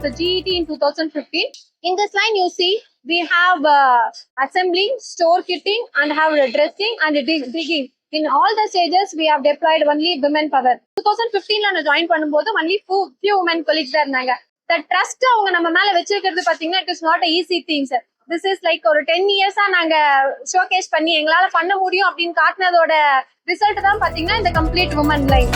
as a GET in 2015. In this line, you see we have assembling, store kitting, and have dressing and digging. In all the stages, we have deployed only women power. 2015 நான் join பண்ணும்போது only few women colleagues தான் இருந்தாங்க. The trust அவங்க நம்ம மேல வச்சிருக்கிறது பாத்தீங்கன்னா it is not a easy thing sir. This is like ஒரு 10 years நாங்க ஷோகேஸ் பண்ணி எங்களால பண்ண முடியும் அப்படின்னு காட்டினதோட ரிசல்ட் தான் பாத்தீங்கன்னா இந்த கம்ப்ளீட் women line.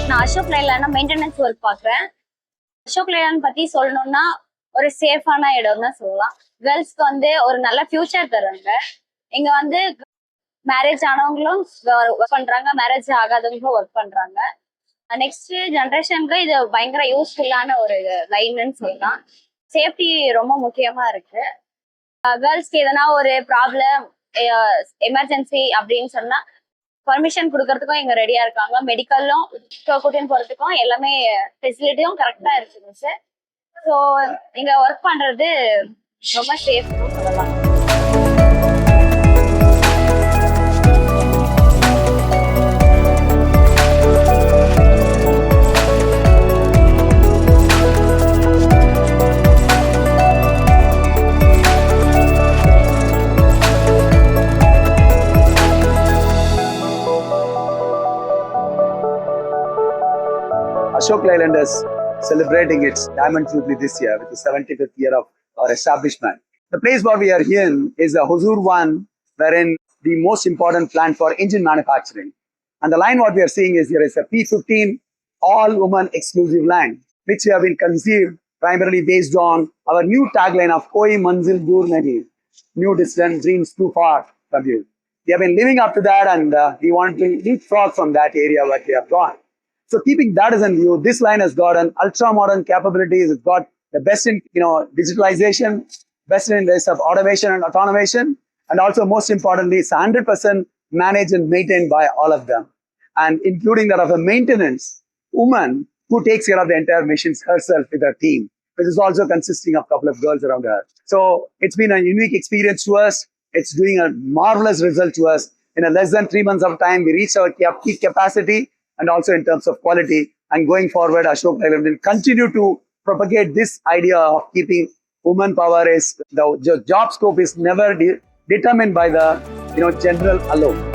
நான் அசோக் லைலாண்ட் மெயின்டெனன்ஸ் ஒர்க் பாக்குறேன். அசோக் லைலாண்ட் பத்தி சொல்லணும்னா ஒரு சேஃபான இடம் தான் சொல்லலாம். கேர்ள்ஸ்க்கு வந்து ஒரு நல்ல ஃபியூச்சர் தருவாங்க. இங்க வந்து மேரேஜ் ஆனவங்களும் ஒர்க் பண்றாங்க, மேரேஜ் ஆகாதவங்களும் ஒர்க் பண்றாங்க. நெக்ஸ்ட் ஜென்ரேஷனுக்கு இது பயங்கர யூஸ்ஃபுல்லான ஒரு லைன்னு சொல்லலாம். சேஃப்டி ரொம்ப முக்கியமா இருக்கு. கேர்ள்ஸ்க்கு எதனா ஒரு ப்ராப்ளம், எமர்ஜென்சி அப்படின்னு சொன்னா பர்மிஷன் கொடுக்கறதுக்கும் இங்க ரெடியா இருக்காங்க. மெடிக்கலும் கூட்டின்னு போறதுக்கும் எல்லாமே ஃபெசிலிட்டியும் கரெக்டா இருக்குங்க சார். ஸோ இங்க ஒர்க் பண்றது ரொம்ப சேஃப்னு சொல்லலாம். Ashok Leyland is celebrating its Diamond Jubilee this year with the 75th year of our establishment. The place where we are here is the Hosur 1, wherein the most important plant for engine manufacturing. And the line what we are seeing is here is a P15 all-woman exclusive line, which we have been conceived primarily based on our new tagline of Koi Manzil Dur Nahi, new distance dreams too far from you. We have been living up to that, and we want to leapfrog from that area where we have gone. So keeping that as in view, this line has got an ultra-modern capabilities. It's got the best in digitalization, best in ways of automation and automation, and also most importantly, it's 100% managed and maintained by all of them, and including that of a maintenance woman who takes care of the entire machines herself with her team, which is also consisting of a couple of girls around her. So it's been a unique experience to us. It's doing a marvelous result to us. In a less than 3 months of time, we reached our peak capacity. And also in terms of quality, and going forward, Ashok Leyland will continue to propagate this idea of keeping woman power is the job scope is never determined by the general alone.